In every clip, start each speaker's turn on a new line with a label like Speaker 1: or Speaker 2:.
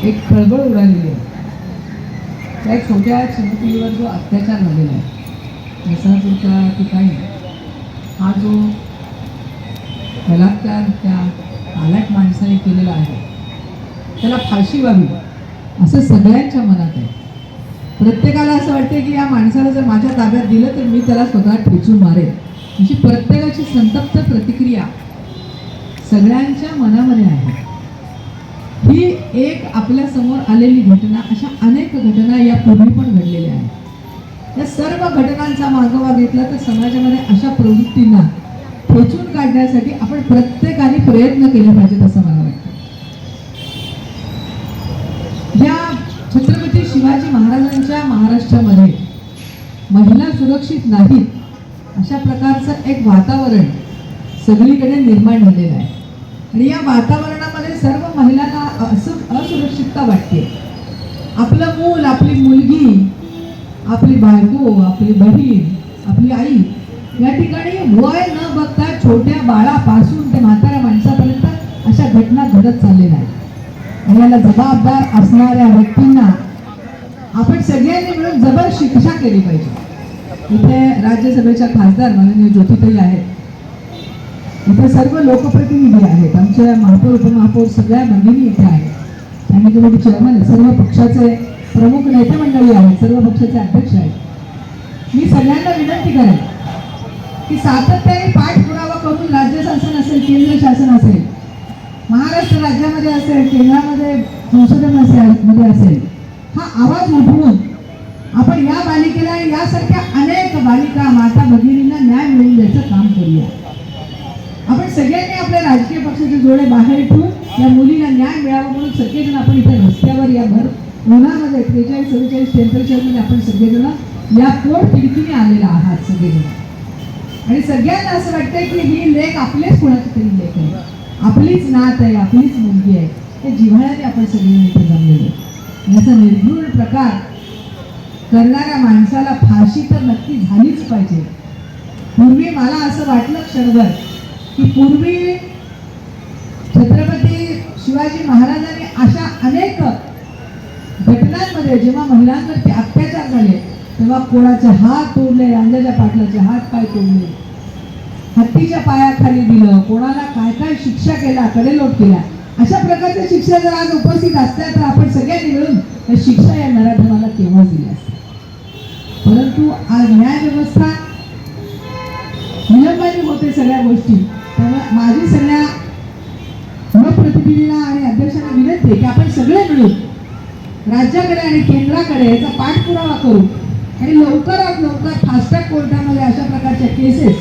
Speaker 1: एक खळबळ उडालेली आहे. त्या एक छोट्या चिमुकलीवर जो अत्याचार झालेला आहे नरसापूरच्या ठिकाणी, हा जो बलात्कार त्या नालायक माणसाने केलेला आहे त्याला फाशी व्हावी असं सगळ्यांच्या मनात आहे. प्रत्येकाला असं वाटते की या माणसाला जर माझ्या ताब्यात दिलं तर मी त्याला स्वतः ठेचून मारेल, अशी प्रत्येकाची संतप्त प्रतिक्रिया सगळ्यांच्या मनामध्ये आहे. ही एक आपल्या समोर आलेली घटना, अशा अनेक घटना यापूर्वी पण घडलेल्या आहेत. या सर्व घटनांचा मागोवा घेतला तर समाजामध्ये अशा प्रवृत्तींना ठेचून काढण्यासाठी आपण प्रत्येकाने प्रयत्न केले पाहिजेत असं मला वाटतं. या छत्रपती शिवाजी महाराजांच्या महाराष्ट्रामध्ये महिला सुरक्षित नाहीत अशा प्रकारचं एक वातावरण सगळीकडे निर्माण झालेलं आहे. आणि या वातावरणामध्ये सर्व महिलांना असुरक्षितता वाटते. आपलं मूल, आपली मुलगी, आपली बायको, आपली बहीण, आपली आई या ठिकाणी वय न बघता छोट्या बाळापासून ते म्हाताऱ्या माणसापर्यंत अशा घटना घडत चाललेल्या आहेत. आणि याला जबाबदार असणाऱ्या व्यक्तींना आपण सगळ्यांनी मिळून जबर शिक्षा केली पाहिजे. इथे राज्यसभेच्या खासदार माननीय ज्योतिताई आहेत, इथे सर्व लोकप्रतिनिधी आहेत, आमच्या महापौर उपमहापौर सगळ्या भगिनी इथे आहेत, आणि तुम्ही चेअरमन, सर्व पक्षाचे प्रमुख नेते मंडळी आहेत, सर्व पक्षाचे अध्यक्ष आहेत. मी सगळ्यांना विनंती करेन की सातत्याने पाठपुरावा करून राज्य शासन असेल, केंद्र शासन असेल, महाराष्ट्र राज्यामध्ये असेल, केंद्रामध्ये संसदेमध्ये असेल, हा आवाज उठवून आपण या बालिकेला यासारख्या अनेक बालिका माता भगिनींना न्याय मिळवून द्यायचं काम करूया. आपण सगळ्यांनी आपल्या राजकीय पक्षाचे जोडे बाहेर ठेवून या मुलीला न्याय मिळावा म्हणून सगळेजण आपण इथे रस्त्यावर या भर उन्हामध्ये 43-44 टेम्परेचरमध्ये आपण सगळेजण या पोट तिडकीने आलेला आहात सगळेजण. आणि सगळ्यांना असं वाटतंय की ही लेख आपलेच कोणाची तरी लेख आहे, आपलीच नात आहे, आपलीच मुलगी आहे. ते जिव्हाळ्याने आपण सगळ्यांनी इथे जमलेलो. याचा निर्घृण प्रकार करणाऱ्या माणसाला फाशी तर नक्की झालीच पाहिजे. पूर्वी मला असं वाटलं क्षणभर की पूर्वी छत्रपती शिवाजी महाराजांनी अशा अनेक घटनांमध्ये जेव्हा महिलांवरती अत्याचार झाले तेव्हा कोणाचे हात तोडले, रांजाच्या पाटलाचे हात पाय तोडले, हत्तीच्या पायाखाली दिलं, कोणाला काय काय शिक्षा केला, कडेलोट केला. अशा प्रकारच्या शिक्षा जर आज उपस्थित असत्या तर आपण सगळ्यांनी मिळून या शिक्षा या नराधमाला केव्हा दिल्या असत्या. परंतु आज न्याय व्यवस्था विलंबाने होते सगळ्या गोष्टी. त्यामुळे माझी सगळ्या लोकप्रतिनिधींना आणि अध्यक्षांना विनंती आहे की आपण सगळे मिळून राज्याकडे आणि केंद्राकडे याचा पाठपुरावा करू आणि लवकरात लवकर फास्ट्रॅक कोर्टामध्ये अशा प्रकारच्या केसेस,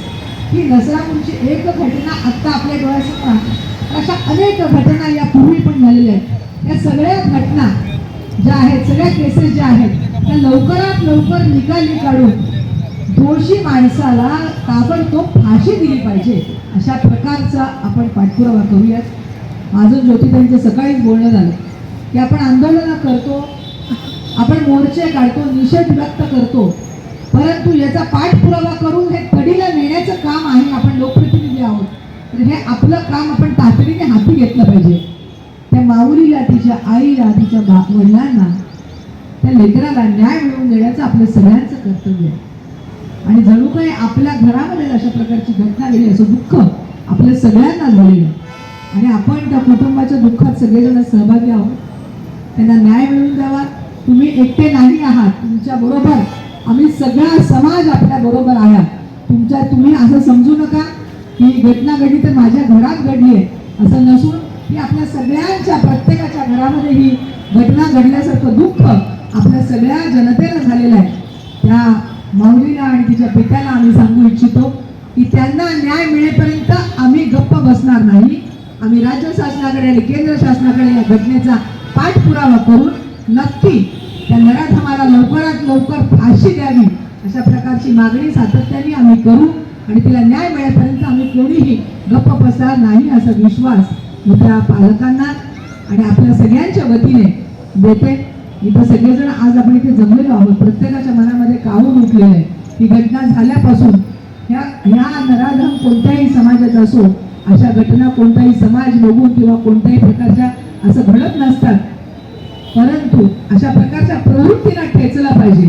Speaker 1: ही नरसापूरची एक घटना आत्ता आपल्या डोळ्यासमोर, अशा अनेक घटना यापूर्वी पण झालेल्या आहेत. या सगळ्या घटना ज्या आहेत, सगळ्या केसेस ज्या आहेत त्या लवकरात लवकर निकाली काढून दोषी माणसाला ताबडतोब फाशी दिली पाहिजे अशा प्रकारचा आपण पाठपुरावा करूयात. माझं ज्योतिताईंचं सकाळीच बोलणं झालं की आपण आंदोलनं करतो, आपण मोर्चे काढतो, निषेध व्यक्त करतो, परंतु याचा पाठपुरावा करून हे कडीला नेण्याचं काम आहे. आपण लोकप्रतिनिधी आहोत तर हे आपलं काम आपण तातडीने हाती घेतलं पाहिजे. त्या माऊलीला, तिच्या आईला, तिच्या वडिलांना, त्या लेकराला न्याय मिळवून देण्याचं आपलं सगळ्यांचं कर्तव्य आहे. आणि जणू काही आपल्या घरामध्ये अशा प्रकारची घटना घडली असं दुःख आपल्या सगळ्यांना झालेलं आहे आणि आपण त्या कुटुंबाच्या दुःखात सगळेजण सहभागी आहोत. त्यांना न्याय मिळवून द्यावा. तुम्ही एकटे नाही आहात, तुमच्या बरोबर आम्ही सगळा समाज आपल्या बरोबर आहात. तुम्ही असं समजू नका की घटना घडली तर माझ्या घरात घडली आहे असं नसून की आपल्या सगळ्यांच्या प्रत्येकाच्या घरामध्ये ही घटना घडल्यासारखं दुःख आपल्या सगळ्या जनतेला झालेलं आहे. त्या माऊलीला आणि तिच्या पित्याला आम्ही सांगू इच्छितो की त्यांना न्याय मिळेपर्यंत आम्ही गप्प बसणार नाही. आम्ही राज्य शासनाकडे आणि केंद्र शासनाकडे या घटनेचा पाठपुरावा करून नक्की त्या नराधमाला लवकरात लवकर फाशी द्यावी अशा प्रकारची मागणी सातत्याने आम्ही करू आणि तिला न्याय मिळेपर्यंत आम्ही कोणीही गप्प बसणार नाही असा विश्वास मी त्या पालकांना आणि आपल्या सगळ्यांच्या वतीने देते. इथं सगळेजण आज आपण इथे जमलेलो आहोत. प्रत्येकाच्या मनामध्ये काहून उठलेलं आहे ही घटना झाल्यापासून ह्या नराधम कोणत्याही समाजाचा असो, अशा घटना कोणताही समाज बघून किंवा कोणत्याही प्रकारच्या असं घडत नसतात. परंतु अशा प्रकारच्या प्रवृत्तीला ठेचला पाहिजे.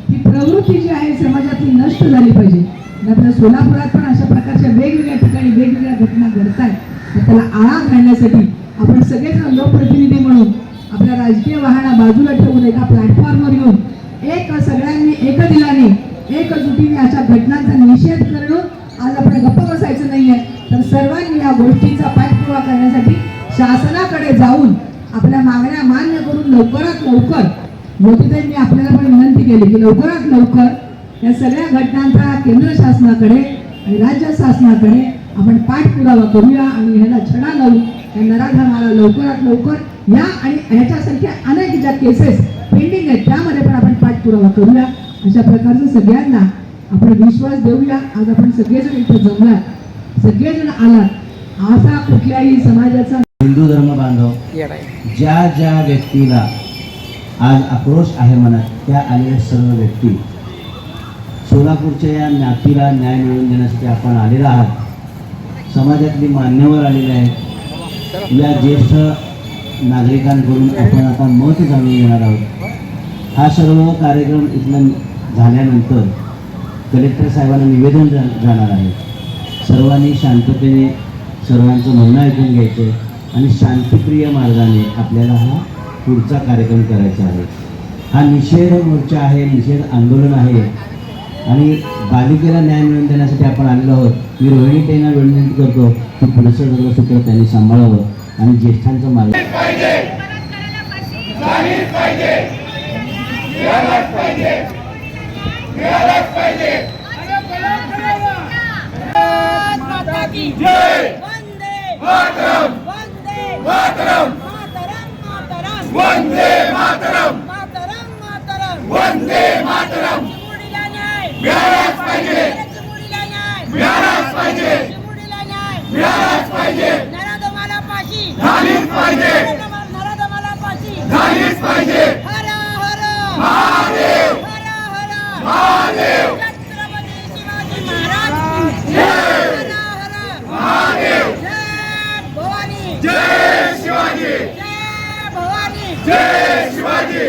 Speaker 1: ही प्रवृत्ती जी आहे समाजातली नष्ट झाली पाहिजे. आणि आपल्या सोलापुरात पण अशा प्रकारच्या वेगवेगळ्या ठिकाणी वेगवेगळ्या घटना घडत आहेत. तर त्याला आळा घालण्यासाठी आपण सगळेजण लोकप्रतिनिधी म्हणून आपल्या राजकीय वाहना बाजूला ठेवून एका प्लॅटफॉर्मवर येऊन सगळ्यांनी एकदिलाने एकजुटीने अशा घटनांचा निषेध करणं. आज आपण गप्प बसायचं नाहीये, तर सर्वांनी या गोष्टीचा पाठपुरावा करण्यासाठी शासनाकडे जाऊन आपल्या मागण्या मान्य करून लवकरात लवकर मोदीताईंनी आपल्याला पण विनंती केली की लवकरात लवकर या सगळ्या घटनांचा केंद्र शासनाकडे आणि राज्य शासनाकडे आपण पाठपुरावा करूया आणि ह्याला छडा लावू. या नराधमाला लवकरात लवकर या आणि ह्याच्यासारख्या अनेक ज्या केसेस पेंडिंग आहेत त्यामध्ये पण आपण पाठपुरावा करूया. अशा प्रकारचं सगळ्यांना आपण विश्वास देऊया. आज आपण सगळेजण इथे जमलात, सगळेजण आलात. असा कुठल्याही समाजाचा
Speaker 2: हिंदू धर्म बांधव ज्या ज्या व्यक्तीला आज आक्रोश आहे मनात त्या आलेल्या सर्व व्यक्ती सोलापूरच्या या नातीला न्याय मिळवून देण्यासाठी आपण आलेला आहात. समाजातली मान्यवर आलेले आहेत. या ज्येष्ठ नागरिकांकडून आपण आता मत जाणून घेणार आहोत. हा सर्व कार्यक्रम इथनं झाल्यानंतर कलेक्टर साहेबांना निवेदन जाणार आहे. सर्वांनी शांततेने सर्वांचं म्हणणं ऐकून घ्यायचं आणि शांतिप्रिय मार्गाने आपल्याला हा पुढचा कार्यक्रम करायचा आहे. हा निषेध मोर्चा आहे, निषेध आंदोलन आहे आणि बालिकेला न्याय मिळवून देण्यासाठी आपण आलेलो आहोत. मी रोहिणीताईंना विनंती करतो की पुढचं सगळं सूत्र त्यांनी सांभाळावं आणि ज्येष्ठांचं मार्ग
Speaker 3: वंदे मातरम मातरम मातरम वंदे मातरम चिमुडीला न्याय मिळालाच पाहिजे चिमुडीला न्याय मिळालाच पाहिजे चिमुडीला न्याय मिळालाच पाहिजे नराधमाला फाशी झालीच पाहिजे नराधमाला फाशी झालीच पाहिजे हर हर महादेव हर हर महादेव छत्रपती शिवाजी महाराज की जय हर हर महादेव जय भवानी जय शिवाजी जय शिवाजी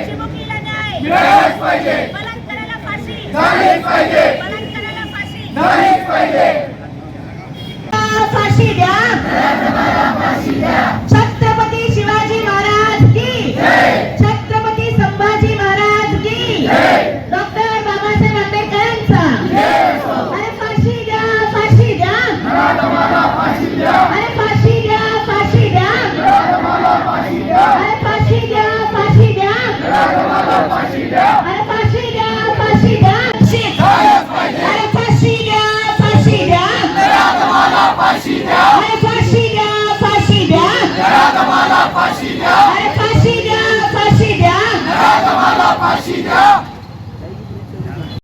Speaker 3: चिमुकलीला न्याय मिळालाच पाहिजे बलात्काराला फाशी झालीच पाहिजे बलात्काराला फाशी झालीच पाहिजे फाशी द्या छत्रपती शिवाजी महाराज की जय छत्रपती संभाजी महाराज की जय डॉक्टर बाबासाहेब आंबेडकरांचा अरे फाशी द्या फाशी द्या फाशी द्या अरे फाशी द्या फाशी द्या अरे फाशी द्या फाशी द्या फाशी द्या अरे फाशी द्या फाशी द्या अरे फाशी द्या फाशी द्या फाशी द्या अरे फाशी द्या फाशी द्या फाशी द्या अरे फाशी द्या फाशी द्या फाशी द्या